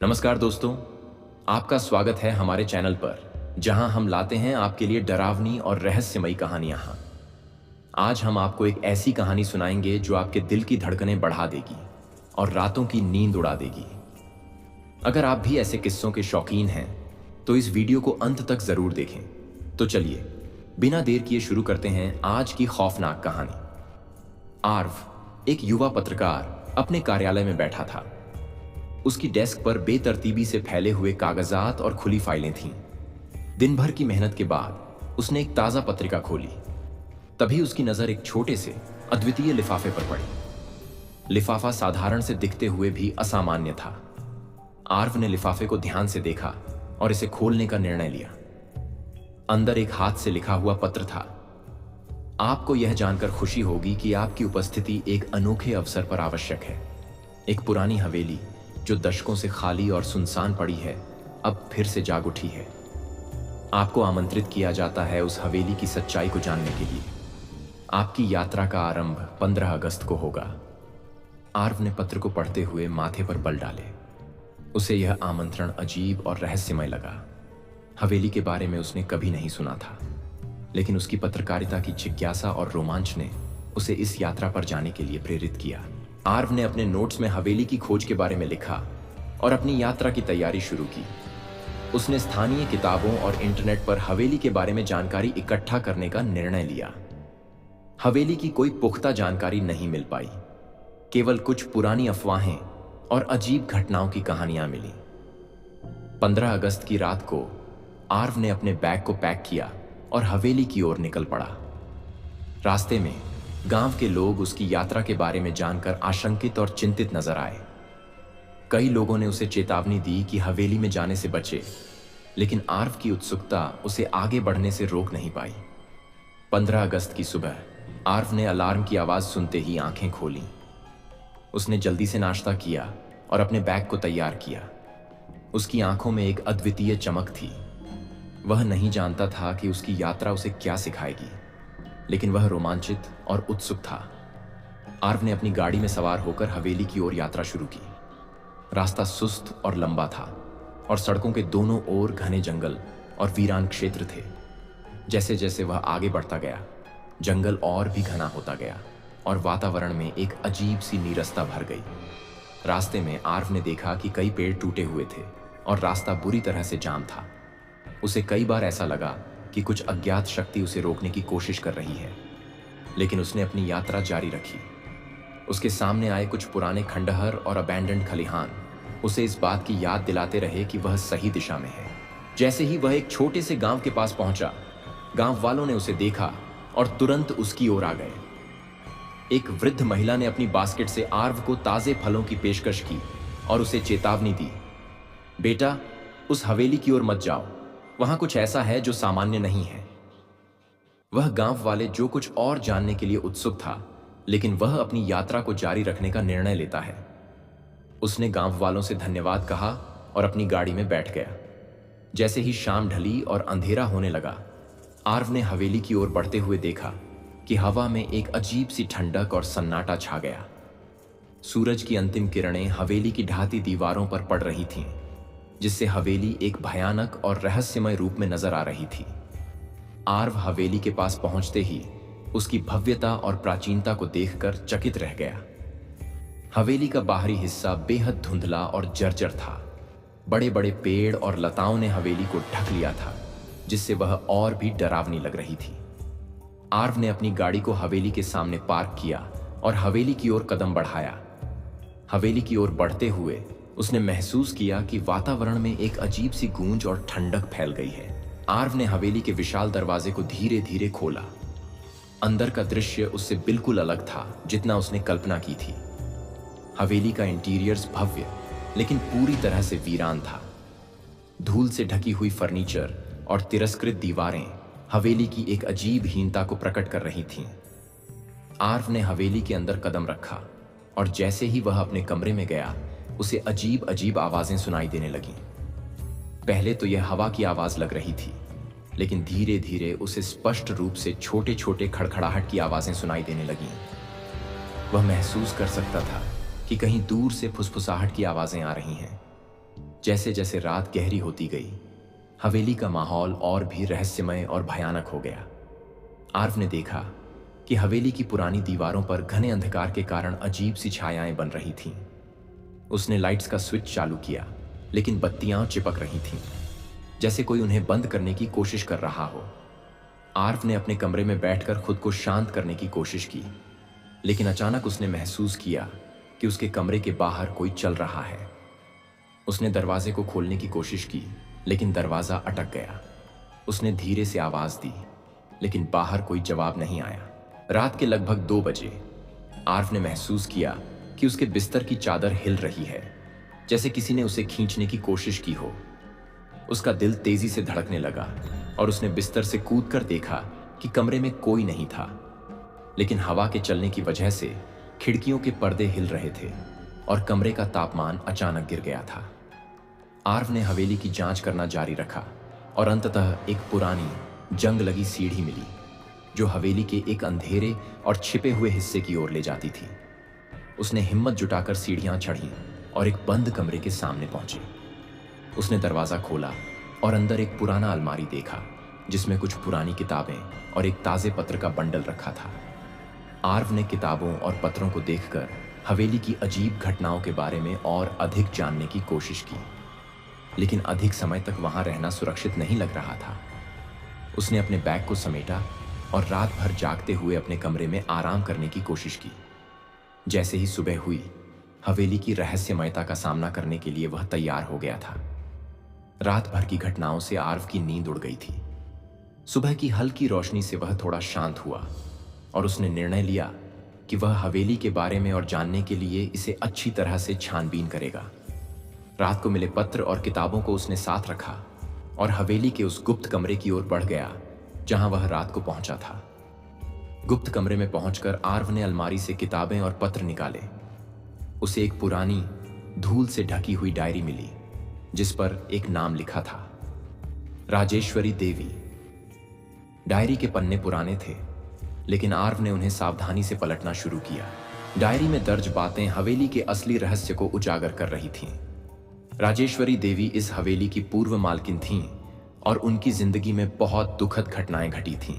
नमस्कार दोस्तों, आपका स्वागत है हमारे चैनल पर जहां हम लाते हैं आपके लिए डरावनी और रहस्यमयी कहानियां। आज हम आपको एक ऐसी कहानी सुनाएंगे जो आपके दिल की धड़कनें बढ़ा देगी और रातों की नींद उड़ा देगी। अगर आप भी ऐसे किस्सों के शौकीन हैं तो इस वीडियो को अंत तक जरूर देखें। तो चलिए बिना देर किए शुरू करते हैं आज की खौफनाक कहानी। आर्व, एक युवा पत्रकार, अपने कार्यालय में बैठा था। उसकी डेस्क पर बेतरतीबी से फैले हुए कागजात और खुली फाइलें थीं। दिन भर की मेहनत के बाद उसने एक ताजा पत्रिका खोली। तभी उसकी नजर एक छोटे से अद्वितीय लिफाफे पर पड़ी। लिफाफा साधारण से दिखते हुए भी असामान्य था। आर्व ने लिफाफे को ध्यान से देखा और इसे खोलने का निर्णय लिया। अंदर एक हाथ से लिखा हुआ पत्र था। आपको यह जानकर खुशी होगी कि आपकी उपस्थिति एक अनोखे अवसर पर आवश्यक है। एक पुरानी हवेली जो दशकों से खाली और सुनसान पड़ी है, अब फिर से जाग उठी है। आपको आमंत्रित किया जाता है उस हवेली की सच्चाई को जानने के लिए। आपकी यात्रा का आरंभ 15 अगस्त को होगा। आर्व ने पत्र को पढ़ते हुए माथे पर बल डाले। उसे यह आमंत्रण अजीब और रहस्यमय लगा। हवेली के बारे में उसने कभी नहीं सुना था, लेकिन उसकी पत्रकारिता की जिज्ञासा और रोमांच ने उसे इस यात्रा पर जाने के लिए प्रेरित किया। आर्व ने अपने नोट्स में हवेली की खोज के बारे में लिखा और अपनी यात्रा की तैयारी शुरू की। उसने स्थानीय किताबों और इंटरनेट पर हवेली के बारे में जानकारी इकट्ठा करने का निर्णय लिया। हवेली की कोई पुख्ता जानकारी नहीं मिल पाई, केवल कुछ पुरानी अफवाहें और अजीब घटनाओं की कहानियां मिली। 15 अगस्त की रात को आर्व ने अपने बैग को पैक किया और हवेली की ओर निकल पड़ा। रास्ते में गांव के लोग उसकी यात्रा के बारे में जानकर आशंकित और चिंतित नजर आए। कई लोगों ने उसे चेतावनी दी कि हवेली में जाने से बचे, लेकिन आर्व की उत्सुकता उसे आगे बढ़ने से रोक नहीं पाई। 15 अगस्त की सुबह आर्व ने अलार्म की आवाज सुनते ही आंखें खोलीं। उसने जल्दी से नाश्ता किया और अपने बैग को तैयार किया। उसकी आंखों में एक अद्वितीय चमक थी। वह नहीं जानता था कि उसकी यात्रा उसे क्या सिखाएगी, लेकिन वह रोमांचित और उत्सुक था। आर्व ने अपनी गाड़ी में सवार होकर हवेली की ओर यात्रा शुरू की। रास्ता सुस्त और लंबा था और सड़कों के दोनों ओर घने जंगल और वीरान क्षेत्र थे। जैसे जैसे वह आगे बढ़ता गया, जंगल और भी घना होता गया और वातावरण में एक अजीब सी नीरसता भर गई। रास्ते में आर्व ने देखा कि कई पेड़ टूटे हुए थे और रास्ता बुरी तरह से जाम था। उसे कई बार ऐसा लगा कि कुछ अज्ञात शक्ति उसे रोकने की कोशिश कर रही है, लेकिन उसने अपनी यात्रा जारी रखी। उसके सामने आए कुछ पुराने खंडहर और अबैंडन्ड खलिहान उसे इस बात की याद दिलाते रहे कि वह सही दिशा में है। जैसे ही वह एक छोटे से गांव के पास पहुंचा, गांव वालों ने उसे देखा और तुरंत उसकी ओर आ गए। एक वृद्ध महिला ने अपनी बास्केट से आर्व को ताजे फलों की पेशकश की और उसे चेतावनी दी, बेटा, उस हवेली की ओर मत जाओ, वहां कुछ ऐसा है जो सामान्य नहीं है। वह गांव वाले जो कुछ और जानने के लिए उत्सुक था, लेकिन वह अपनी यात्रा को जारी रखने का निर्णय लेता है। उसने गांव वालों से धन्यवाद कहा और अपनी गाड़ी में बैठ गया। जैसे ही शाम ढली और अंधेरा होने लगा, आर्व ने हवेली की ओर बढ़ते हुए देखा कि हवा में एक अजीब सी ठंडक और सन्नाटा छा गया। सूरज की अंतिम किरणें हवेली की ढाती दीवारों पर पड़ रही थीं, जिससे हवेली एक भयानक और रहस्यमय रूप में नजर आ रही थी। आर्व हवेली के पास पहुंचते ही उसकी भव्यता और प्राचीनता को देखकर चकित रह गया। हवेली का बाहरी हिस्सा बेहद धुंधला और जर्जर था। बड़े बड़े पेड़ और लताओं ने हवेली को ढक लिया था, जिससे वह और भी डरावनी लग रही थी। आर्व ने अपनी गाड़ी को हवेली के सामने पार्क किया और हवेली की ओर कदम बढ़ाया। हवेली की ओर बढ़ते हुए उसने महसूस किया कि वातावरण में एक अजीब सी गूंज और ठंडक फैल गई है। आर्व ने हवेली के विशाल दरवाजे को धीरे धीरे खोला। अंदर का दृश्य उससे बिल्कुल अलग था जितना उसने कल्पना की थी। हवेली का इंटीरियर्स भव्य लेकिन पूरी तरह से वीरान था। धूल से ढकी हुई फर्नीचर और तिरस्कृत दीवारें हवेली की एक अजीब हीनता को प्रकट कर रही थीं। आर्व ने हवेली के अंदर कदम रखा और जैसे ही वह अपने कमरे में गया, उसे अजीब अजीब आवाजें सुनाई देने लगीं। पहले तो यह हवा की आवाज लग रही थी, लेकिन धीरे धीरे उसे स्पष्ट रूप से छोटे छोटे खड़खड़ाहट की आवाजें सुनाई देने लगीं। वह महसूस कर सकता था कि कहीं दूर से फुसफुसाहट की आवाजें आ रही हैं। जैसे जैसे रात गहरी होती गई, हवेली का माहौल और भी रहस्यमय और भयानक हो गया। आर्व ने देखा कि हवेली की पुरानी दीवारों पर घने अंधकार के कारण अजीब सी छायाएं बन रही थीं। उसने लाइट्स का स्विच चालू किया, लेकिन बत्तियां चिपक रही थीं, जैसे कोई उन्हें बंद करने की कोशिश कर रहा हो। आर्व ने अपने कमरे में बैठकर खुद को शांत करने की कोशिश की, लेकिन अचानक उसने महसूस किया कि उसके कमरे के बाहर कोई चल रहा है। उसने दरवाजे को खोलने की कोशिश की, लेकिन दरवाजा अटक गया। उसने धीरे से आवाज दी, लेकिन बाहर कोई जवाब नहीं आया। रात के लगभग 2 बजे आर्व ने महसूस किया कि उसके बिस्तर की चादर हिल रही है, जैसे किसी ने उसे खींचने की कोशिश की हो। उसका दिल तेजी से धड़कने लगा और उसने बिस्तर से कूदकर देखा कि कमरे में कोई नहीं था, लेकिन हवा के चलने की वजह से खिड़कियों के पर्दे हिल रहे थे और कमरे का तापमान अचानक गिर गया था। आर्व ने हवेली की जांच करना जारी रखा और अंततः एक पुरानी जंग लगी सीढ़ी मिली, जो हवेली के एक अंधेरे और छिपे हुए हिस्से की ओर ले जाती थी। उसने हिम्मत जुटाकर सीढ़ियां चढ़ी और एक बंद कमरे के सामने पहुंचे। उसने दरवाजा खोला और अंदर एक पुराना अलमारी देखा, जिसमें कुछ पुरानी किताबें और एक ताजे पत्र का बंडल रखा था। आर्व ने किताबों और पत्रों को देखकर हवेली की अजीब घटनाओं के बारे में और अधिक जानने की कोशिश की, लेकिन अधिक समय तक वहां रहना सुरक्षित नहीं लग रहा था। उसने अपने बैग को समेटा और रात भर जागते हुए अपने कमरे में आराम करने की कोशिश की। जैसे ही सुबह हुई, हवेली की रहस्यमयता का सामना करने के लिए वह तैयार हो गया था। रात भर की घटनाओं से आर्व की नींद उड़ गई थी। सुबह की हल्की रोशनी से वह थोड़ा शांत हुआ और उसने निर्णय लिया कि वह हवेली के बारे में और जानने के लिए इसे अच्छी तरह से छानबीन करेगा। रात को मिले पत्र और किताबों को उसने साथ रखा और हवेली के उस गुप्त कमरे की ओर बढ़ गया जहां वह रात को पहुंचा था। गुप्त कमरे में पहुंचकर आर्व ने अलमारी से किताबें और पत्र निकाले। उसे एक पुरानी धूल से ढकी हुई डायरी मिली, जिस पर एक नाम लिखा था, राजेश्वरी देवी। डायरी के पन्ने पुराने थे, लेकिन आर्व ने उन्हें सावधानी से पलटना शुरू किया। डायरी में दर्ज बातें हवेली के असली रहस्य को उजागर कर रही थीं। राजेश्वरी देवी इस हवेली की पूर्व मालकिन थीं और उनकी जिंदगी में बहुत दुखद घटनाएं घटी थीं।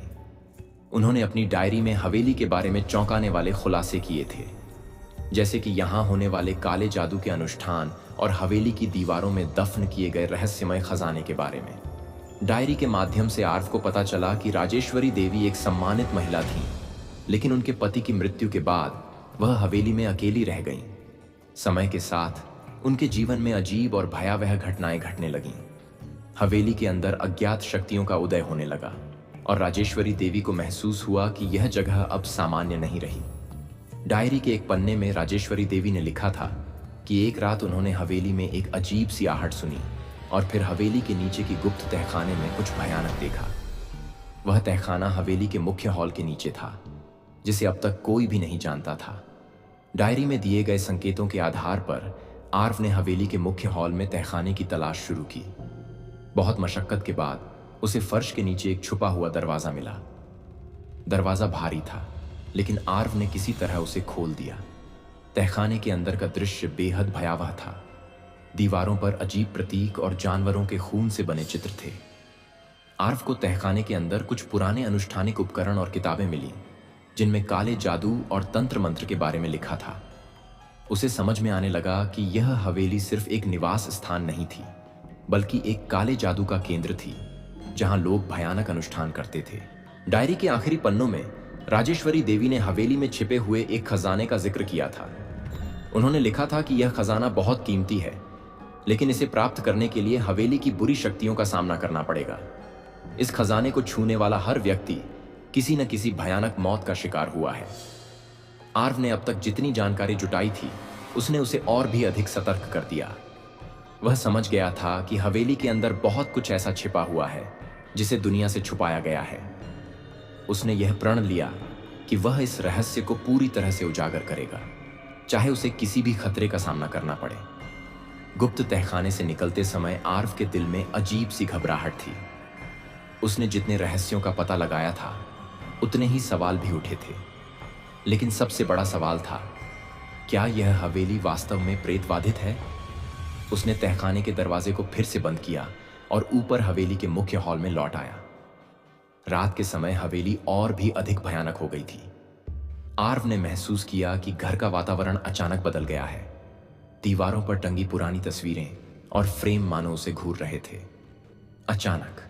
उन्होंने अपनी डायरी में हवेली के बारे में चौंकाने वाले खुलासे किए थे, जैसे कि यहां होने वाले काले जादू के अनुष्ठान और हवेली की दीवारों में दफन किए गए रहस्यमय खजाने के बारे में। डायरी के माध्यम से आर्व को पता चला कि राजेश्वरी देवी एक सम्मानित महिला थीं, लेकिन उनके पति की मृत्यु के बाद वह हवेली में अकेली रह गईं। समय के साथ उनके जीवन में अजीब और भयावह घटनाएं घटने लगीं। हवेली के अंदर अज्ञात शक्तियों का उदय होने लगा और राजेश्वरी देवी को महसूस हुआ कि यह जगह अब सामान्य नहीं रही। डायरी के एक पन्ने में राजेश्वरी देवी ने लिखा था कि एक रात उन्होंने हवेली में एक अजीब सी आहट सुनी और फिर हवेली के नीचे की गुप्त तहखाने में कुछ भयानक देखा। वह तहखाना हवेली के मुख्य हॉल के नीचे था, जिसे अब तक कोई भी नहीं जानता था। डायरी में दिए गए संकेतों के आधार पर आर्व ने हवेली के मुख्य हॉल में तहखाने की तलाश शुरू की। बहुत मशक्कत के बाद उसे फर्श के नीचे एक छुपा हुआ दरवाजा मिला। दरवाजा भारी था, लेकिन आर्व ने किसी तरह उसे खोल दिया। तहखाने के अंदर का दृश्य बेहद भयावह था। दीवारों पर अजीब प्रतीक और जानवरों के खून से बने चित्र थे। आर्व को तहखाने के अंदर कुछ पुराने अनुष्ठानिक उपकरण और किताबें मिली, जिनमें काले जादू और तंत्र मंत्र के बारे में लिखा था। उसे समझ में आने लगा कि यह हवेली सिर्फ एक निवास स्थान नहीं थी, बल्कि एक काले जादू का केंद्र थी, जहां लोग भयानक अनुष्ठान करते थे। डायरी के आखिरी पन्नों में राजेश्वरी देवी ने हवेली में छिपे हुए एक खजाने का जिक्र किया था। उन्होंने लिखा था कि यह खजाना बहुत कीमती है, लेकिन इसे प्राप्त करने के लिए हवेली की बुरी शक्तियों का सामना करना पड़ेगा। इस खजाने को छूने वाला हर व्यक्ति किसी न किसी भयानक मौत का शिकार हुआ है। आर्व ने अब तक जितनी जानकारी जुटाई थी, उसने उसे और भी अधिक सतर्क कर दिया। वह समझ गया था कि हवेली के अंदर बहुत कुछ ऐसा छिपा हुआ है जिसे दुनिया से छुपाया गया है। उसने यह प्रण लिया कि वह इस रहस्य को पूरी तरह से उजागर करेगा, चाहे उसे किसी भी खतरे का सामना करना पड़े। गुप्त तहखाने से निकलते समय आर्व के दिल में अजीब सी घबराहट थी। उसने जितने रहस्यों का पता लगाया था, उतने ही सवाल भी उठे थे, लेकिन सबसे बड़ा सवाल था, क्या यह हवेली वास्तव में प्रेत बाधित है? उसने तहखाने के दरवाजे को फिर से बंद किया और ऊपर हवेली के मुख्य हॉल में लौट आया। रात के समय हवेली और भी अधिक भयानक हो गई थी। आर्व ने महसूस किया कि घर का वातावरण अचानक बदल गया है। दीवारों पर टंगी पुरानी तस्वीरें और फ्रेम मानो उसे घूर रहे थे। अचानक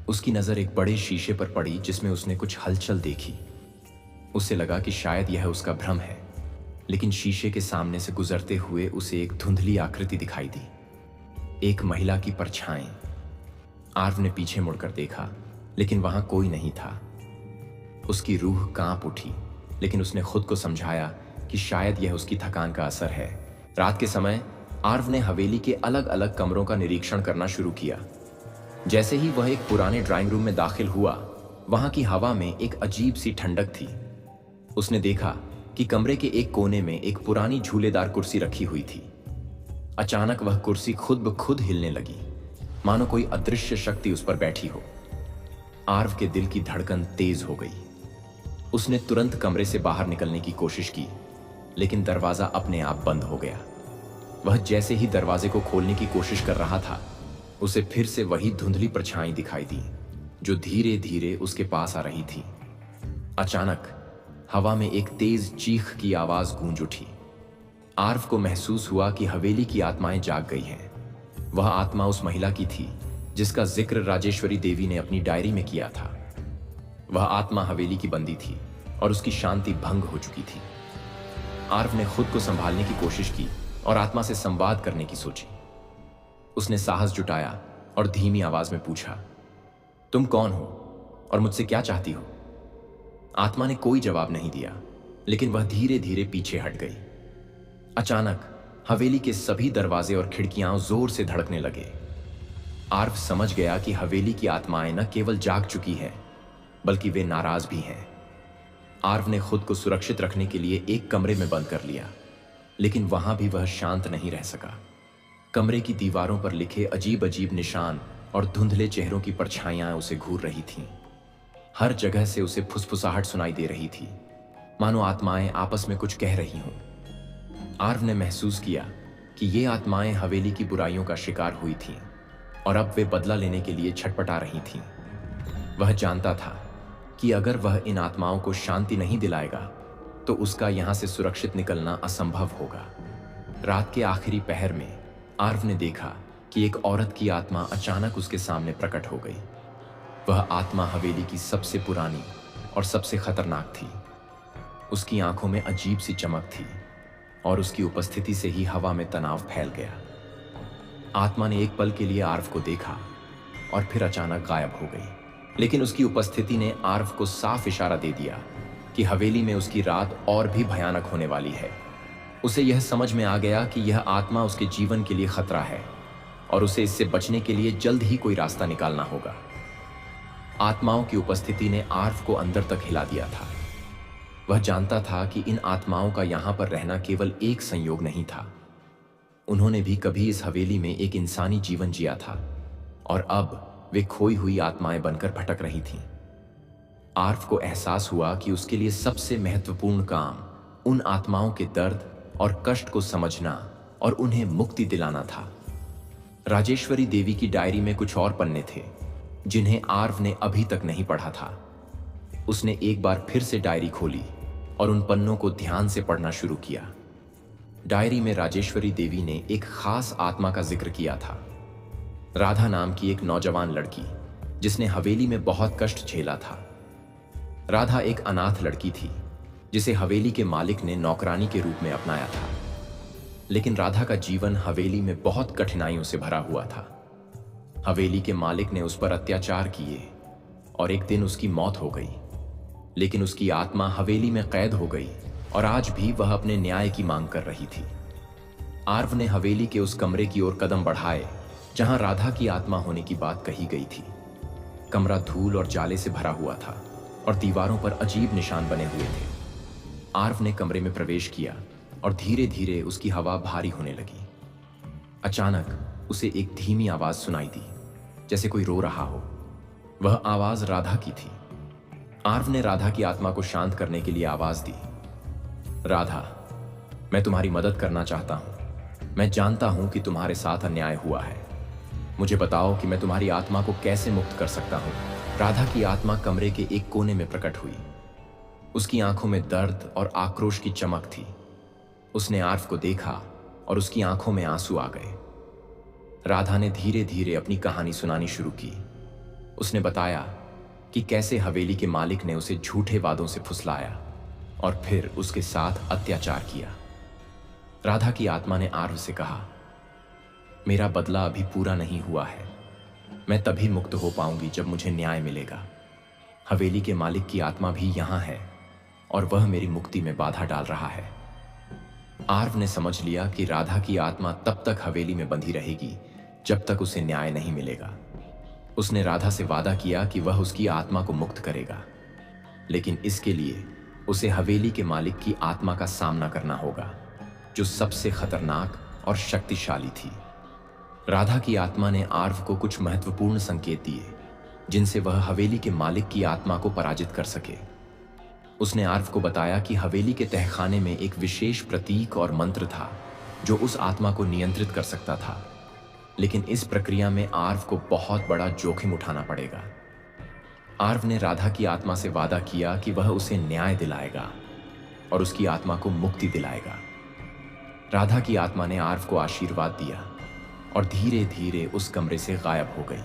उसकी नजर एक बड़े शीशे पर पड़ी जिसमें उसने कुछ हलचल देखी। उसे लगा कि शायद यह उसका भ्रम है, लेकिन शीशे के सामने से गुजरते हुए उसे एक धुंधली आकृति दिखाई दी, एक महिला की परछाई। आर्व ने पीछे मुड़कर देखा, लेकिन वहां कोई नहीं था। उसकी रूह कांप उठी, लेकिन उसने खुद को समझाया कि शायद यह उसकी थकान का असर है। रात के समय आर्व ने हवेली के अलग अलग कमरों का निरीक्षण करना शुरू किया। जैसे ही वह एक पुराने ड्राइंग रूम में दाखिल हुआ, वहां की हवा में एक अजीब सी ठंडक थी। उसने देखा कि कमरे के एक कोने में एक पुरानी झूलेदार कुर्सी रखी हुई थी। अचानक वह कुर्सी खुद ब खुद हिलने लगी, मानो कोई अदृश्य शक्ति उस पर बैठी हो। आर्व के दिल की धड़कन तेज हो गई। उसने तुरंत कमरे से बाहर निकलने की कोशिश की, लेकिन दरवाजा अपने आप बंद हो गया। वह जैसे ही दरवाजे को खोलने की कोशिश कर रहा था, उसे फिर से वही धुंधली परछाई दिखाई दी, जो धीरे धीरे उसके पास आ रही थी। अचानक हवा में एक तेज चीख की आवाज गूंज उठी। आर्व को महसूस हुआ कि हवेली की आत्माएं जाग गई हैं। वह आत्मा उस महिला की थी जिसका जिक्र राजेश्वरी देवी ने अपनी डायरी में किया था। वह आत्मा हवेली की बंदी थी और उसकी शांति भंग हो चुकी थी। आर्व ने खुद को संभालने की कोशिश की और आत्मा से संवाद करने की सोची। उसने साहस जुटाया और धीमी आवाज में पूछा, तुम कौन हो और मुझसे क्या चाहती हो? आत्मा ने कोई जवाब नहीं दिया, लेकिन वह धीरे धीरे पीछे हट गई। अचानक हवेली के सभी दरवाजे और खिड़कियां जोर से धड़कने लगे। आर्व समझ गया कि हवेली की आत्माएं न केवल जाग चुकी है, बल्कि वे नाराज भी हैं। आर्व ने खुद को सुरक्षित रखने के लिए एक कमरे में बंद कर लिया, लेकिन वहां भी वह शांत नहीं रह सका। कमरे की दीवारों पर लिखे अजीब अजीब निशान और धुंधले चेहरों की परछाइयां उसे घूर रही थीं। हर जगह से उसे फुसफुसाहट सुनाई दे रही थी, मानो आत्माएं आपस में कुछ कह रही हों। आर्व ने महसूस किया कि ये आत्माएं हवेली की बुराइयों का शिकार हुई थीं और अब वे बदला लेने के लिए छटपटा रही थीं। वह जानता था कि अगर वह इन आत्माओं को शांति नहीं दिलाएगा, तो उसका यहां से सुरक्षित निकलना असंभव होगा। रात के आखिरी पहर में आर्व ने देखा कि एक औरत की आत्मा अचानक उसके सामने प्रकट हो गई। वह आत्मा हवेली की सबसे पुरानी और सबसे खतरनाक थी। उसकी आंखों में अजीब सी चमक थी और उसकी उपस्थिति से ही हवा में तनाव फैल गया। आत्मा ने एक पल के लिए आर्व को देखा और फिर अचानक गायब हो गई, लेकिन उसकी उपस्थिति ने आर्व को साफ इशारा दे दिया कि हवेली में उसकी रात और भी भयानक होने वाली है। उसे यह समझ में आ गया कि यह आत्मा उसके जीवन के लिए खतरा है और उसे इससे बचने के लिए जल्द ही कोई रास्ता निकालना होगा। आत्माओं की उपस्थिति ने आर्व को अंदर तक हिला दिया था। वह जानता था कि इन आत्माओं का यहां पर रहना केवल एक संयोग नहीं था। उन्होंने भी कभी इस हवेली में एक इंसानी जीवन जिया था और अब वे खोई हुई आत्माएं बनकर भटक रही थीं। आर्व को एहसास हुआ कि उसके लिए सबसे महत्वपूर्ण काम उन आत्माओं के दर्द और कष्ट को समझना और उन्हें मुक्ति दिलाना था। राजेश्वरी देवी की डायरी में कुछ और पन्ने थे जिन्हें आर्व ने अभी तक नहीं पढ़ा था। उसने एक बार फिर से डायरी खोली और उन पन्नों को ध्यान से पढ़ना शुरू किया। डायरी में राजेश्वरी देवी ने एक खास आत्मा का जिक्र किया था, राधा नाम की एक नौजवान लड़की जिसने हवेली में बहुत कष्ट झेला था। राधा एक अनाथ लड़की थी जिसे हवेली के मालिक ने नौकरानी के रूप में अपनाया था, लेकिन राधा का जीवन हवेली में बहुत कठिनाइयों से भरा हुआ था। हवेली के मालिक ने उस पर अत्याचार किए और एक दिन उसकी मौत हो गई, लेकिन उसकी आत्मा हवेली में कैद हो गई और आज भी वह अपने न्याय की मांग कर रही थी। आर्व ने हवेली के उस कमरे की ओर कदम बढ़ाए जहां राधा की आत्मा होने की बात कही गई थी। कमरा धूल और जाले से भरा हुआ था और दीवारों पर अजीब निशान बने हुए थे। आर्व ने कमरे में प्रवेश किया और धीरे धीरे उसकी हवा भारी होने लगी। अचानक उसे एक धीमी आवाज सुनाई दी, जैसे कोई रो रहा हो। वह आवाज राधा की थी। आर्व ने राधा की आत्मा को शांत करने के लिए आवाज दी, राधा, मैं तुम्हारी मदद करना चाहता हूं। मैं जानता हूं कि तुम्हारे साथ अन्याय हुआ है। मुझे बताओ कि मैं तुम्हारी आत्मा को कैसे मुक्त कर सकता हूं। राधा की आत्मा कमरे के एक कोने में प्रकट हुई। उसकी आंखों में दर्द और आक्रोश की चमक थी। उसने आर्व को देखा और उसकी आंखों में आंसू आ गए। राधा ने धीरे धीरे अपनी कहानी सुनानी शुरू की। उसने बताया कि कैसे हवेली के मालिक ने उसे झूठे वादों से फुसलाया और फिर उसके साथ अत्याचार किया। राधा की आत्मा ने आर्व से कहा, मेरा बदला अभी पूरा नहीं हुआ है। मैं तभी मुक्त हो पाऊंगी जब मुझे न्याय मिलेगा। हवेली के मालिक की आत्मा भी यहां है और वह मेरी मुक्ति में बाधा डाल रहा है। आर्व ने समझ लिया कि राधा की आत्मा तब तक हवेली में बंधी रहेगी जब तक उसे न्याय नहीं मिलेगा। उसने राधा से वादा किया कि वह उसकी आत्मा को मुक्त करेगा, लेकिन इसके लिए उसे हवेली के मालिक की आत्मा का सामना करना होगा, जो सबसे खतरनाक और शक्तिशाली थी। राधा की आत्मा ने आर्व को कुछ महत्वपूर्ण संकेत दिए जिनसे वह हवेली के मालिक की आत्मा को पराजित कर सके। उसने आर्व को बताया कि हवेली के तहखाने में एक विशेष प्रतीक और मंत्र था जो उस आत्मा को नियंत्रित कर सकता था, लेकिन इस प्रक्रिया में आर्व को बहुत बड़ा जोखिम उठाना पड़ेगा। आर्व ने राधा की आत्मा से वादा किया कि वह उसे न्याय दिलाएगा और उसकी आत्मा को मुक्ति दिलाएगा। राधा की आत्मा ने आर्व को आशीर्वाद दिया और धीरे धीरे उस कमरे से गायब हो गई।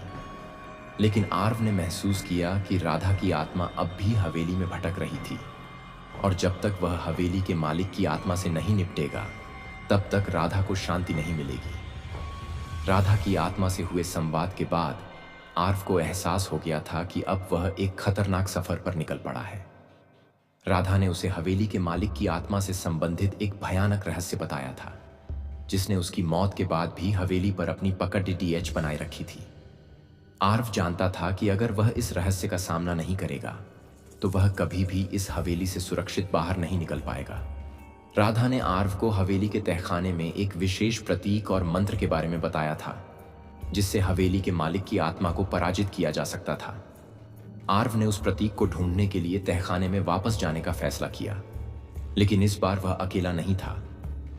लेकिन आर्व ने महसूस किया कि राधा की आत्मा अब भी हवेली में भटक रही थी और जब तक वह हवेली के मालिक की आत्मा से नहीं निपटेगा तब तक राधा को शांति नहीं मिलेगी। राधा की आत्मा से हुए संवाद के बाद आर्व को एहसास हो गया था कि अब वह एक खतरनाक सफर पर निकल पड़ा है। राधा ने उसे हवेली के मालिक की आत्मा से संबंधित एक भयानक रहस्य बताया था, जिसने उसकी मौत के बाद भी हवेली पर अपनी पकड़ डीटीएच बनाए रखी थी। आर्व जानता था कि अगर वह इस रहस्य का सामना नहीं करेगा तो वह कभी भी इस हवेली से सुरक्षित बाहर नहीं निकल पाएगा। राधा ने आर्व को हवेली के तहखाने में एक विशेष प्रतीक और मंत्र के बारे में बताया था जिससे हवेली के मालिक की आत्मा को पराजित किया जा सकता था। आर्व ने उस प्रतीक को ढूंढने के लिए तहखाने में वापस जाने का फैसला किया, लेकिन इस बार वह अकेला नहीं था।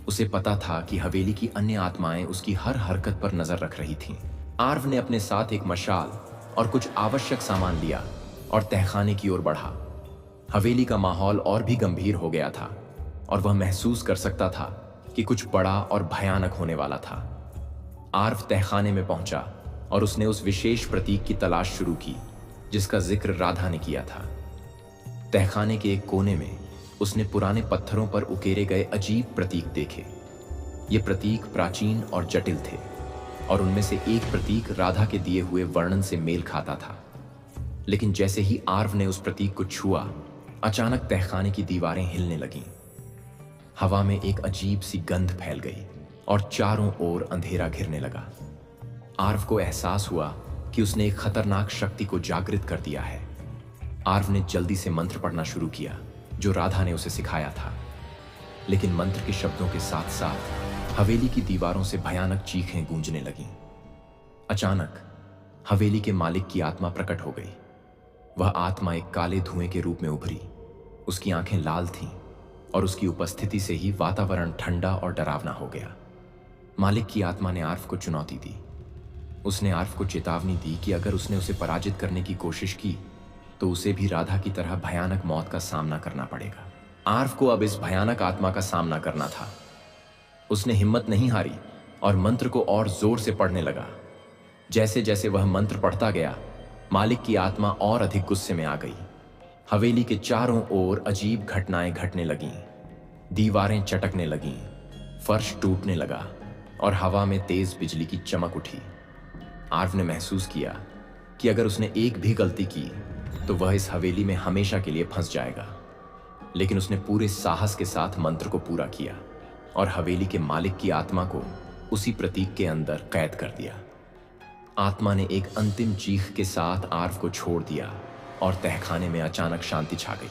उसे पता था कि हवेली की अन्य आत्माएं उसकी हर हरकत पर नजर रख रही थीं। आर्व ने अपने साथ एक मशाल और कुछ आवश्यक सामान लिया और तहखाने की ओर बढ़ा। हवेली का माहौल और भी गंभीर हो गया था और वह महसूस कर सकता था कि कुछ बड़ा और भयानक होने वाला था। आर्व तहखाने में पहुंचा और उसने उस विशेष प्रतीक की तलाश शुरू की जिसका जिक्र राधा ने किया था। तहखाने के एक कोने में उसने पुराने पत्थरों पर उकेरे गए अजीब प्रतीक देखे। ये प्रतीक प्राचीन और जटिल थे और उनमें से एक प्रतीक राधा के दिए हुए वर्णन से मेल खाता था। लेकिन जैसे ही आर्व ने उस प्रतीक को छुआ, अचानक तहखाने की दीवारें हिलने लगीं। हवा में एक अजीब सी गंध फैल गई और चारों ओर अंधेरा घिरने लगा। आर्व को एहसास हुआ कि उसने एक खतरनाक शक्ति को जागृत कर दिया है। आर्व ने जल्दी से मंत्र पढ़ना शुरू किया जो राधा ने उसे सिखाया था, लेकिन मंत्र के शब्दों के साथ साथ हवेली की दीवारों से भयानक चीखें गूंजने लगीं। अचानक हवेली के मालिक की आत्मा प्रकट हो गई। वह आत्मा एक काले धुएं के रूप में उभरी। उसकी आंखें लाल थीं और उसकी उपस्थिति से ही वातावरण ठंडा और डरावना हो गया। मालिक की आत्मा ने आर्व को चुनौती दी। उसने आर्व को चेतावनी दी कि अगर उसने उसे पराजित करने की कोशिश की तो उसे भी राधा की तरह भयानक मौत का सामना करना पड़ेगा। आर्व को अब इस भयानक आत्मा का सामना करना था। उसने हिम्मत नहीं हारी और मंत्र को और जोर से पढ़ने लगा। जैसे जैसे वह मंत्र पढ़ता गया, मालिक की आत्मा और अधिक गुस्से में आ गई। हवेली के चारों ओर अजीब घटनाएं घटने लगीं। दीवारें चटकने लगीं, फर्श टूटने लगा और हवा में तेज बिजली की चमक उठी। आर्व ने महसूस किया कि अगर उसने एक भी गलती की तो वह इस हवेली में हमेशा के लिए फंस जाएगा। लेकिन उसने पूरे साहस के साथ मंत्र को पूरा किया और हवेली के मालिक की आत्मा को उसी प्रतीक के अंदर कैद कर दिया। आत्मा ने एक अंतिम चीख के साथ आर्व को छोड़ दिया और तहखाने में अचानक शांति छा गई।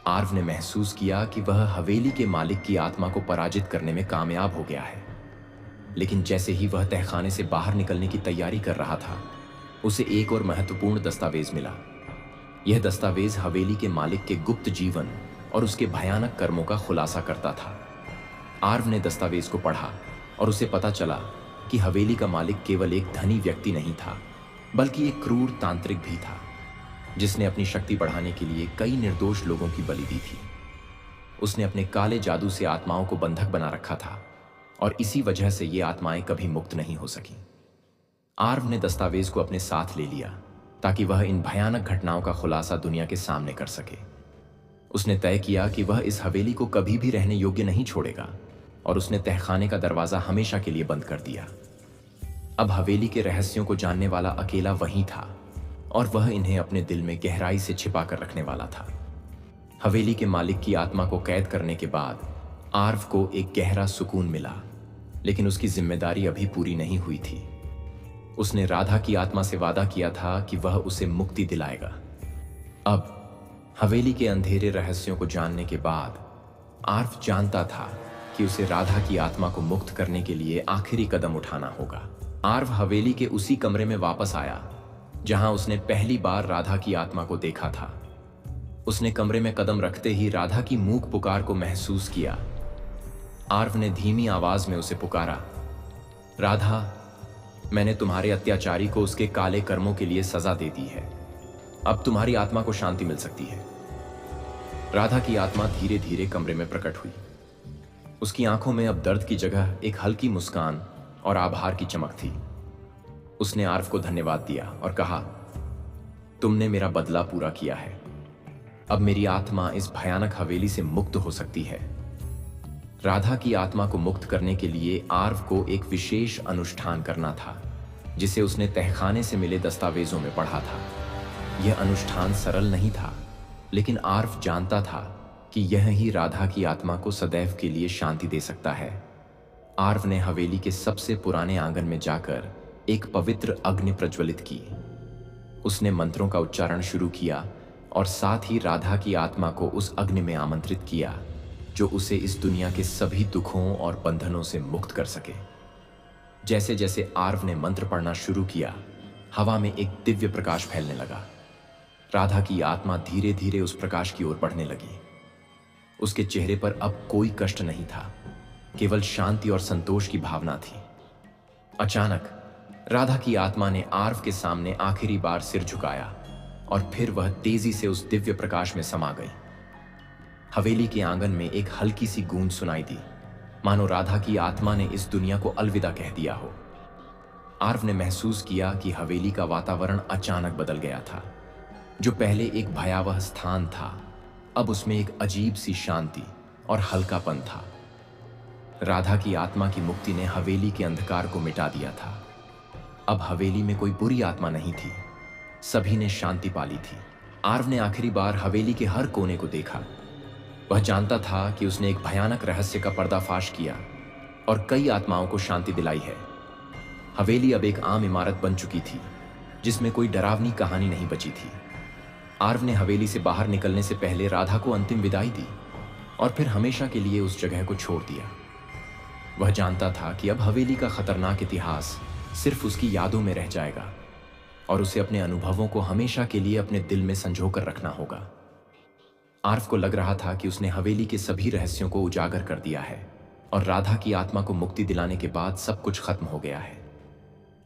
आर्व ने महसूस किया कि वह हवेली के मालिक की आत्मा को पराजित करने में कामयाब हो गया है। लेकिन जैसे ही वह तहखाने से बाहर निकलने की तैयारी कर रहा था, उसे एक और महत्वपूर्ण दस्तावेज मिला। यह दस्तावेज हवेली के मालिक के गुप्त जीवन और उसके भयानक कर्मों का खुलासा करता था। आर्व ने दस्तावेज को पढ़ा और उसे पता चला कि हवेली का मालिक केवल एक धनी व्यक्ति नहीं था, बल्कि एक क्रूर तांत्रिक भी था, जिसने अपनी शक्ति बढ़ाने के लिए कई निर्दोष लोगों की बलि दी थी। उसने अपने काले जादू से आत्माओं को बंधक बना रखा था और इसी वजह से ये आत्माएं कभी मुक्त नहीं हो सकी। आर्व ने दस्तावेज को अपने साथ ले लिया ताकि वह इन भयानक घटनाओं का खुलासा दुनिया के सामने कर सके। उसने तय किया कि वह इस हवेली को कभी भी रहने योग्य नहीं छोड़ेगा और उसने तहखाने का दरवाजा हमेशा के लिए बंद कर दिया। अब हवेली के रहस्यों को जानने वाला अकेला वही था और वह इन्हें अपने दिल में गहराई से छिपा कर रखने वाला था। हवेली के मालिक की आत्मा को कैद करने के बाद आर्व को एक गहरा सुकून मिला, लेकिन उसकी जिम्मेदारी अभी पूरी नहीं हुई थी। उसने राधा की आत्मा से वादा किया था कि वह उसे मुक्ति दिलाएगा। अब हवेली के अंधेरे रहस्यों को जानने के बाद आर्व जानता था कि उसे राधा की आत्मा को मुक्त करने के लिए आखिरी कदम उठाना होगा। आर्व हवेली के उसी कमरे में वापस आया जहां उसने पहली बार राधा की आत्मा को देखा था। उसने कमरे में कदम रखते ही राधा की मूक पुकार को महसूस किया। आर्व ने धीमी आवाज में उसे पुकारा, राधा, मैंने तुम्हारे अत्याचारी को उसके काले कर्मों के लिए सजा दे दी है। अब तुम्हारी आत्मा को शांति मिल सकती है। राधा की आत्मा धीरे धीरे कमरे में प्रकट हुई। उसकी आंखों में अब दर्द की जगह एक हल्की मुस्कान और आभार की चमक थी। उसने आर्व को धन्यवाद दिया और कहा, तुमने मेरा बदला पूरा किया है। अब मेरी आत्मा इस भयानक हवेली से मुक्त हो सकती है। राधा की आत्मा को मुक्त करने के लिए आर्व को एक विशेष अनुष्ठान करना था, जिसे उसने तहखाने से मिले दस्तावेजों में पढ़ा था। यह अनुष्ठान सरल नहीं था, लेकिन आर्व जानता था कि यह ही राधा की आत्मा को सदैव के लिए शांति दे सकता है। आर्व ने हवेली के सबसे पुराने आंगन में जाकर एक पवित्र अग्नि प्रज्वलित की। उसने मंत्रों का उच्चारण शुरू किया और साथ ही राधा की आत्मा को उस अग्नि में आमंत्रित किया, जो उसे इस दुनिया के सभी दुखों और बंधनों से मुक्त कर सके। जैसे जैसे आर्व ने मंत्र पढ़ना शुरू किया, हवा में एक दिव्य प्रकाश फैलने लगा। राधा की आत्मा धीरे धीरे उस प्रकाश की ओर बढ़ने लगी। उसके चेहरे पर अब कोई कष्ट नहीं था, केवल शांति और संतोष की भावना थी। अचानक राधा की आत्मा ने आर्व के सामने आखिरी बार सिर झुकाया और फिर वह तेजी से उस दिव्य प्रकाश में समा गई। हवेली के आंगन में एक हल्की सी गूंज सुनाई दी, मानो राधा की आत्मा ने इस दुनिया को अलविदा कह दिया हो। आर्व ने महसूस किया कि हवेली का वातावरण अचानक बदल गया था। जो पहले एक भयावह स्थान था, अब उसमें एक अजीब सी शांति और हल्कापन था। राधा की आत्मा की मुक्ति ने हवेली के अंधकार को मिटा दिया था। अब हवेली में कोई बुरी आत्मा नहीं थी, सभी ने शांति पाली थी। आर्व ने आखिरी बार हवेली के हर कोने को देखा। वह जानता था कि उसने एक भयानक रहस्य का पर्दाफाश किया और कई आत्माओं को शांति दिलाई है। हवेली अब एक आम इमारत बन चुकी थी, जिसमें कोई डरावनी कहानी नहीं बची थी। आर्व ने हवेली से बाहर निकलने से पहले राधा को अंतिम विदाई दी और फिर हमेशा के लिए उस जगह को छोड़ दिया। वह जानता था कि अब हवेली का खतरनाक इतिहास सिर्फ उसकी यादों में रह जाएगा और उसे अपने अनुभवों को हमेशा के लिए अपने दिल में संजो कर रखना होगा। आर्व को लग रहा था कि उसने हवेली के सभी रहस्यों को उजागर कर दिया है और राधा की आत्मा को मुक्ति दिलाने के बाद सब कुछ खत्म हो गया है।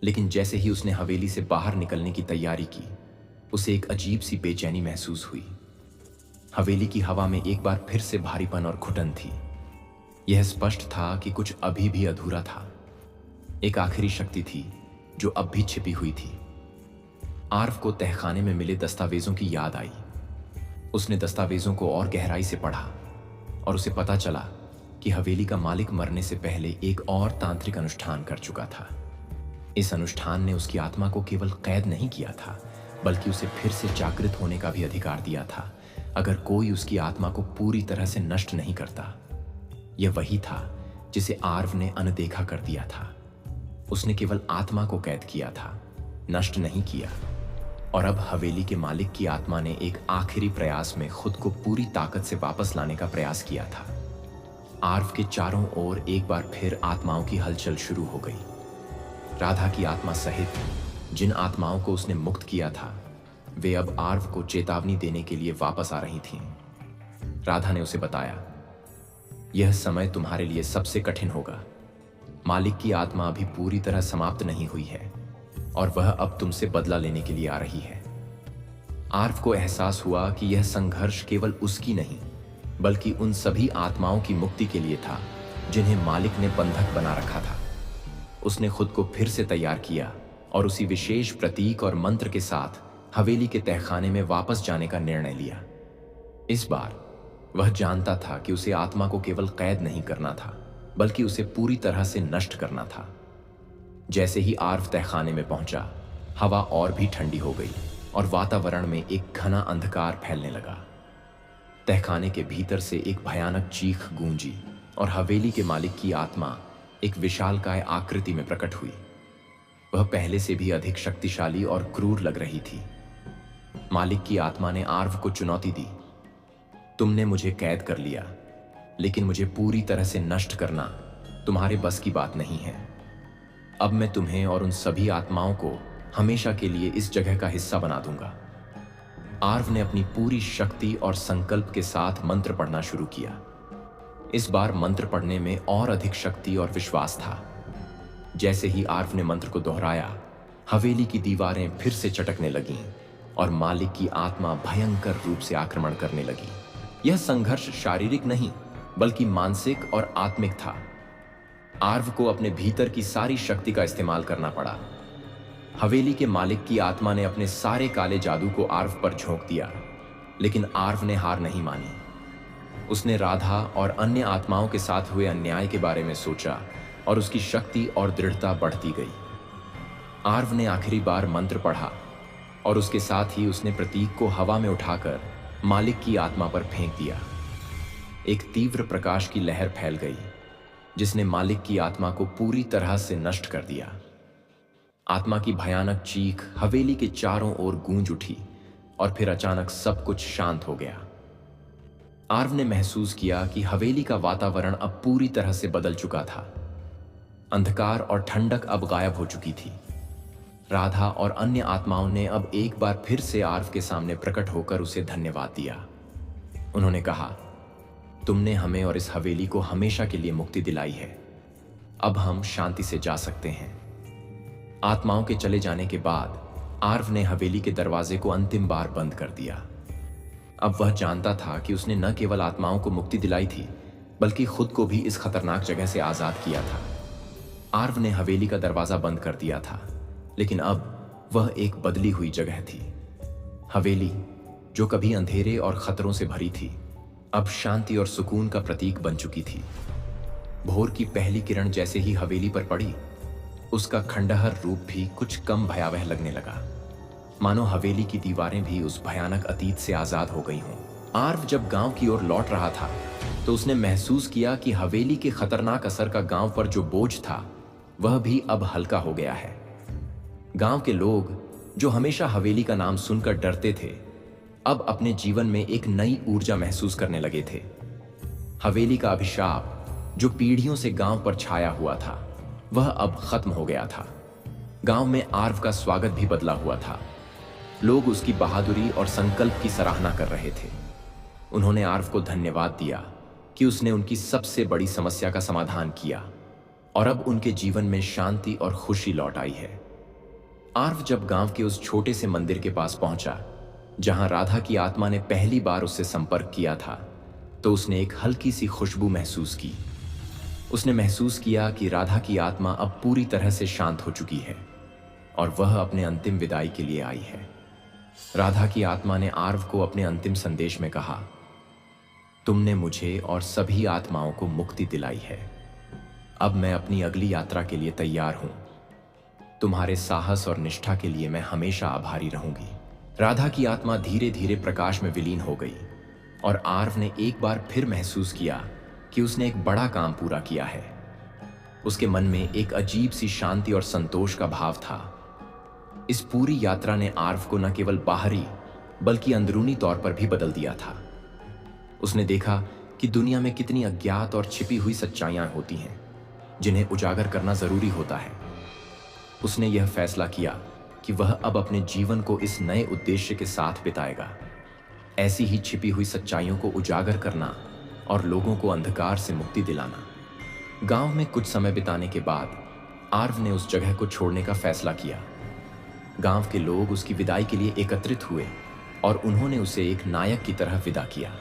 लेकिन जैसे ही उसने हवेली से बाहर निकलने की तैयारी की, उसे एक अजीब सी बेचैनी महसूस हुई। हवेली की हवा में एक बार फिर से भारीपन और घुटन थी। यह स्पष्ट था कि कुछ अभी भी अधूरा था। एक आखिरी शक्ति थी जो अब भी छिपी हुई थी। आर्व को तहखाने में मिले दस्तावेजों की याद आई। उसने दस्तावेजों को और गहराई से पढ़ा और उसे पता चला कि हवेली का मालिक मरने से पहले एक और तांत्रिक अनुष्ठान कर चुका था। इस अनुष्ठान ने उसकी आत्मा को केवल कैद नहीं किया था, बल्कि उसे फिर से जागृत होने का भी अधिकार दिया था, अगर कोई उसकी आत्मा को पूरी तरह से नष्ट नहीं करता। यह वही था जिसे आर्व ने अनदेखा कर दिया था। उसने केवल आत्मा को कैद किया था, नष्ट नहीं किया। और अब हवेली के मालिक की आत्मा ने एक आखिरी प्रयास में खुद को पूरी ताकत से वापस लाने का प्रयास किया था। आर्व के चारों ओर एक बार फिर आत्माओं की हलचल शुरू हो गई। राधा की आत्मा सहित जिन आत्माओं को उसने मुक्त किया था, वे अब आर्व को चेतावनी देने के लिए वापस आ रही थीं। राधा ने उसे बताया, यह समय तुम्हारे लिए सबसे कठिन होगा। मालिक की आत्मा अभी पूरी तरह समाप्त नहीं हुई है और वह अब तुमसे बदला लेने के लिए आ रही है। आर्व को एहसास हुआ कि यह संघर्ष केवल उसकी नहीं बल्कि उन सभी आत्माओं की मुक्ति के लिए था जिन्हें मालिक ने बंधक बना रखा था। उसने खुद को फिर से तैयार किया और उसी विशेष प्रतीक और मंत्र के साथ हवेली के तहखाने में वापस जाने का निर्णय लिया। इस बार वह जानता था कि उसे आत्मा को केवल कैद नहीं करना था बल्कि उसे पूरी तरह से नष्ट करना था। जैसे ही आर्व तहखाने में पहुंचा, हवा और भी ठंडी हो गई और वातावरण में एक घना अंधकार फैलने लगा। तहखाने के भीतर से एक भयानक चीख गूंजी और हवेली के मालिक की आत्मा एक विशालकाय आकृति में प्रकट हुई। वह पहले से भी अधिक शक्तिशाली और क्रूर लग रही थी। मालिक की आत्मा ने आर्व को चुनौती दी, तुमने मुझे कैद कर लिया, लेकिन मुझे पूरी तरह से नष्ट करना तुम्हारे बस की बात नहीं है। अब मैं तुम्हें और उन सभी आत्माओं को हमेशा के लिए इस जगह का हिस्सा बना दूंगा। आर्व ने अपनी पूरी शक्ति और संकल्प के साथ मंत्र पढ़ना शुरू किया। इस बार मंत्र पढ़ने में और अधिक शक्ति और विश्वास था। जैसे ही आर्व ने मंत्र को दोहराया, हवेली की दीवारें फिर से चटकने लगीं और मालिक की आत्मा भयंकर रूप से आक्रमण करने लगी। यह संघर्ष शारीरिक नहीं बल्कि मानसिक और आत्मिक था। आर्व को अपने भीतर की सारी शक्ति का इस्तेमाल करना पड़ा। हवेली के मालिक की आत्मा ने अपने सारे काले जादू को आर्व पर झोंक दिया, लेकिन आर्व ने हार नहीं मानी। उसने राधा और अन्य आत्माओं के साथ हुए अन्याय के बारे में सोचा और उसकी शक्ति और दृढ़ता बढ़ती गई। आर्व ने आखिरी बार मंत्र पढ़ा और उसके साथ ही उसने प्रतीक को हवा में उठाकर मालिक की आत्मा पर फेंक दिया। एक तीव्र प्रकाश की लहर फैल गई जिसने मालिक की आत्मा को पूरी तरह से नष्ट कर दिया। आत्मा की भयानक चीख हवेली के चारों ओर गूंज उठी और फिर अचानक सब कुछ शांत हो गया। आर्व ने महसूस किया कि हवेली का वातावरण अब पूरी तरह से बदल चुका था। अंधकार और ठंडक अब गायब हो चुकी थी। राधा और अन्य आत्माओं ने अब एक बार फिर से आर्व के सामने प्रकट होकर उसे धन्यवाद दिया। उन्होंने कहा, तुमने हमें और इस हवेली को हमेशा के लिए मुक्ति दिलाई है। अब हम शांति से जा सकते हैं। आत्माओं के चले जाने के बाद आर्व ने हवेली के दरवाजे को अंतिम बार बंद कर दिया। अब वह जानता था कि उसने न केवल आत्माओं को मुक्ति दिलाई थी बल्कि खुद को भी इस खतरनाक जगह से आजाद किया था। आर्व ने हवेली का दरवाजा बंद कर दिया था, लेकिन अब वह एक बदली हुई जगह थी। हवेली जो कभी अंधेरे और खतरों से भरी थी, अब शांति और सुकून का प्रतीक बन चुकी थी। भोर की पहली किरण जैसे ही हवेली पर पड़ी, उसका खंडहर रूप भी कुछ कम भयावह लगने लगा, मानो हवेली की दीवारें भी उस भयानक अतीत से आजाद हो गई हों। आर्व जब गांव की ओर लौट रहा था तो उसने महसूस किया कि हवेली के खतरनाक असर का गांव पर जो बोझ था वह भी अब हल्का हो गया है। गांव के लोग जो हमेशा हवेली का नाम सुनकर डरते थे, अब अपने जीवन में एक नई ऊर्जा महसूस करने लगे थे। हवेली का अभिशाप जो पीढ़ियों से गांव पर छाया हुआ था, वह अब खत्म हो गया था। गांव में आर्व का स्वागत भी बदला हुआ था। लोग उसकी बहादुरी और संकल्प की सराहना कर रहे थे। उन्होंने आर्व को धन्यवाद दिया कि उसने उनकी सबसे बड़ी समस्या का समाधान किया और अब उनके जीवन में शांति और खुशी लौट आई है। आर्व जब गांव के उस छोटे से मंदिर के पास पहुंचा जहां राधा की आत्मा ने पहली बार उससे संपर्क किया था, तो उसने एक हल्की सी खुशबू महसूस की। उसने महसूस किया कि राधा की आत्मा अब पूरी तरह से शांत हो चुकी है और वह अपने अंतिम विदाई के लिए आई है। राधा की आत्मा ने आर्व को अपने अंतिम संदेश में कहा, तुमने मुझे और सभी आत्माओं को मुक्ति दिलाई है। अब मैं अपनी अगली यात्रा के लिए तैयार हूं। तुम्हारे साहस और निष्ठा के लिए मैं हमेशा आभारी रहूंगी। राधा की आत्मा धीरे धीरे प्रकाश में विलीन हो गई और आर्व ने एक बार फिर महसूस किया कि उसने एक बड़ा काम पूरा किया है। उसके मन में एक अजीब सी शांति और संतोष का भाव था। इस पूरी यात्रा ने आर्व को न केवल बाहरी बल्कि अंदरूनी तौर पर भी बदल दिया था। उसने देखा कि दुनिया में कितनी अज्ञात और छिपी हुई सच्चाइयां होती हैं जिन्हें उजागर करना जरूरी होता है। उसने यह फैसला किया कि वह अब अपने जीवन को इस नए उद्देश्य के साथ बिताएगा, ऐसी ही छिपी हुई सच्चाइयों को उजागर करना और लोगों को अंधकार से मुक्ति दिलाना। गांव में कुछ समय बिताने के बाद आर्व ने उस जगह को छोड़ने का फैसला किया। गांव के लोग उसकी विदाई के लिए एकत्रित हुए और उन्होंने उसे एक नायक की तरह विदा किया।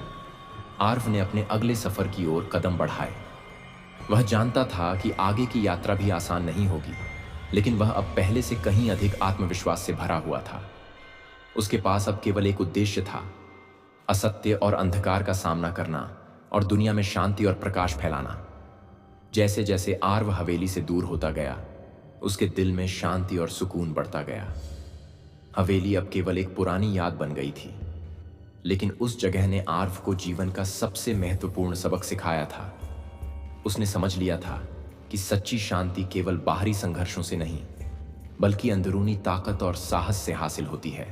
आर्व ने अपने अगले सफर की ओर कदम बढ़ाए। वह जानता था कि आगे की यात्रा भी आसान नहीं होगी, लेकिन वह अब पहले से कहीं अधिक आत्मविश्वास से भरा हुआ था। उसके पास अब केवल एक उद्देश्य था, असत्य और अंधकार का सामना करना और दुनिया में शांति और प्रकाश फैलाना। जैसे जैसे आर्व हवेली से दूर होता गया, उसके दिल में शांति और सुकून बढ़ता गया। हवेली अब केवल एक पुरानी याद बन गई थी, लेकिन उस जगह ने आर्व को जीवन का सबसे महत्वपूर्ण सबक सिखाया था। उसने समझ लिया था कि सच्ची शांति केवल बाहरी संघर्षों से नहीं, बल्कि अंदरूनी ताकत और साहस से हासिल होती है।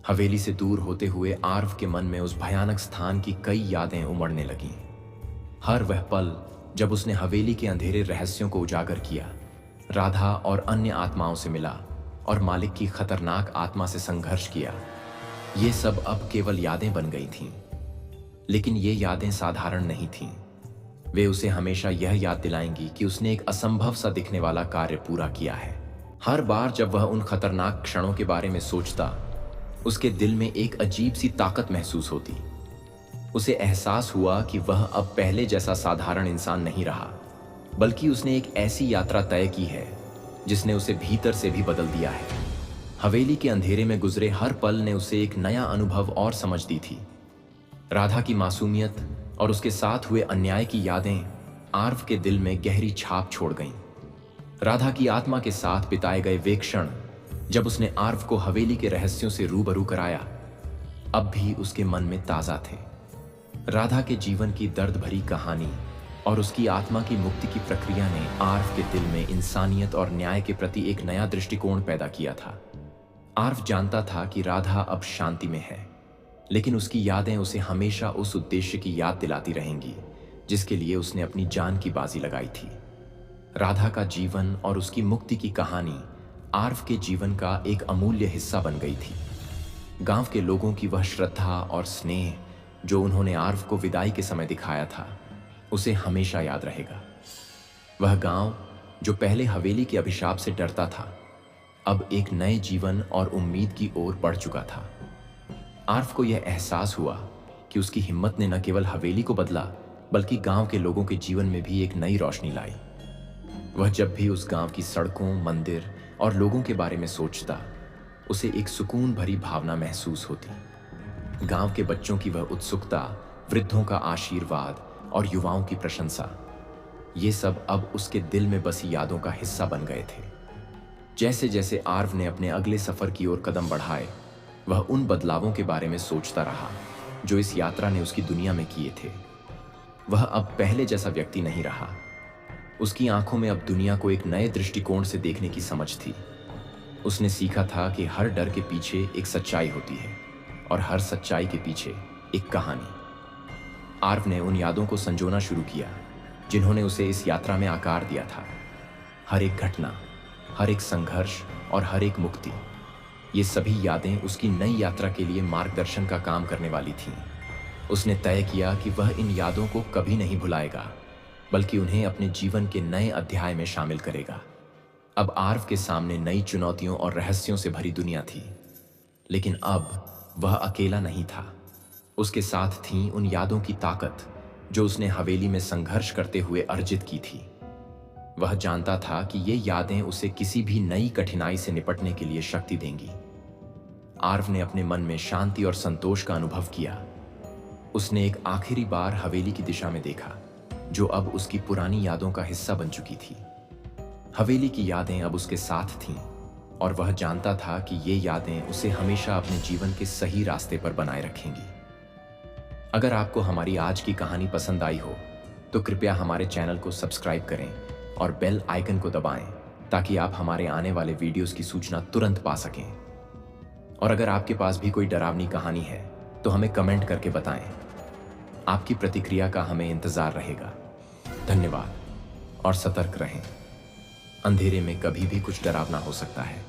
हवेली से दूर होते हुए आर्व के मन में उस भयानक स्थान की कई यादें उमड़ने लगीं। हर वह पल जब उसने हवेली के अंधेरे रहस्यों को उजागर किया, राधा और अन्य आत्माओं से मिला और मालिक की खतरनाक आत्मा से संघर्ष किया, ये सब अब केवल यादें बन गई थीं। लेकिन ये यादें साधारण नहीं थीं। वे उसे हमेशा यह याद दिलाएंगी कि उसने एक असंभव सा दिखने वाला कार्य पूरा किया है। हर बार जब वह उन खतरनाक क्षणों के बारे में सोचता, उसके दिल में एक अजीब सी ताकत महसूस होती। उसे एहसास हुआ कि वह अब पहले जैसा साधारण इंसान नहीं रहा, बल्कि उसने एक ऐसी यात्रा तय की है जिसने उसे भीतर से भी बदल दिया है। हवेली के अंधेरे में गुजरे हर पल ने उसे एक नया अनुभव और समझ दी थी। राधा की मासूमियत और उसके साथ हुए अन्याय की यादें आर्व के दिल में गहरी छाप छोड़ गईं। राधा की आत्मा के साथ बिताए गए वे क्षण, जब उसने आर्व को हवेली के रहस्यों से रूबरू कराया, अब भी उसके मन में ताजा थे। राधा के जीवन की दर्द भरी कहानी और उसकी आत्मा की मुक्ति की प्रक्रिया ने आर्व के दिल में इंसानियत और न्याय के प्रति एक नया दृष्टिकोण पैदा किया था। आर्व जानता था कि राधा अब शांति में है, लेकिन उसकी यादें उसे हमेशा उस उद्देश्य की याद दिलाती रहेंगी जिसके लिए उसने अपनी जान की बाजी लगाई थी। राधा का जीवन और उसकी मुक्ति की कहानी आर्व के जीवन का एक अमूल्य हिस्सा बन गई थी। गांव के लोगों की वह श्रद्धा और स्नेह जो उन्होंने आर्व को विदाई के समय दिखाया था, उसे हमेशा याद रहेगा। वह गांव जो पहले हवेली के अभिशाप से डरता था, अब एक नए जीवन और उम्मीद की ओर बढ़ चुका था। आर्व को यह एहसास हुआ कि उसकी हिम्मत ने न केवल हवेली को बदला, बल्कि गांव के लोगों के जीवन में भी एक नई रोशनी लाई। वह जब भी उस गांव की सड़कों, मंदिर और लोगों के बारे में सोचता, उसे एक सुकून भरी भावना महसूस होती। गांव के बच्चों की वह उत्सुकता, वृद्धों का आशीर्वाद और युवाओं की प्रशंसा, ये सब अब उसके दिल में बसी यादों का हिस्सा बन गए थे। जैसे जैसे आर्व ने अपने अगले सफर की ओर कदम बढ़ाए, वह उन बदलावों के बारे में सोचता रहा जो इस यात्रा ने उसकी दुनिया में किए थे। वह अब पहले जैसा व्यक्ति नहीं रहा। उसकी आंखों में अब दुनिया को एक नए दृष्टिकोण से देखने की समझ थी। उसने सीखा था कि हर डर के पीछे एक सच्चाई होती है और हर सच्चाई के पीछे एक कहानी। आर्व ने उन यादों को संजोना शुरू किया जिन्होंने उसे इस यात्रा में आकार दिया था। हर एक घटना, हर एक संघर्ष और हर एक मुक्ति, ये सभी यादें उसकी नई यात्रा के लिए मार्गदर्शन का काम करने वाली थीं। उसने तय किया कि वह इन यादों को कभी नहीं भुलाएगा, बल्कि उन्हें अपने जीवन के नए अध्याय में शामिल करेगा। अब आर्व के सामने नई चुनौतियों और रहस्यों से भरी दुनिया थी, लेकिन अब वह अकेला नहीं था। उसके साथ थीं उन यादों की ताकत जो उसने हवेली में संघर्ष करते हुए अर्जित की थी। वह जानता था कि ये यादें उसे किसी भी नई कठिनाई से निपटने के लिए शक्ति देंगी। आर्व ने अपने मन में शांति और संतोष का अनुभव किया। उसने एक आखिरी बार हवेली की दिशा में देखा, जो अब उसकी पुरानी यादों का हिस्सा बन चुकी थी। हवेली की यादें अब उसके साथ थीं और वह जानता था कि ये यादें उसे हमेशा अपने जीवन के सही रास्ते पर बनाए रखेंगी। अगर आपको हमारी आज की कहानी पसंद आई हो तो कृपया हमारे चैनल को सब्सक्राइब करें और बेल आइकन को दबाएं ताकि आप हमारे आने वाले वीडियोस की सूचना तुरंत पा सकें। और अगर आपके पास भी कोई डरावनी कहानी है तो हमें कमेंट करके बताएं। आपकी प्रतिक्रिया का हमें इंतजार रहेगा। धन्यवाद और सतर्क रहें। अंधेरे में कभी भी कुछ डरावना हो सकता है।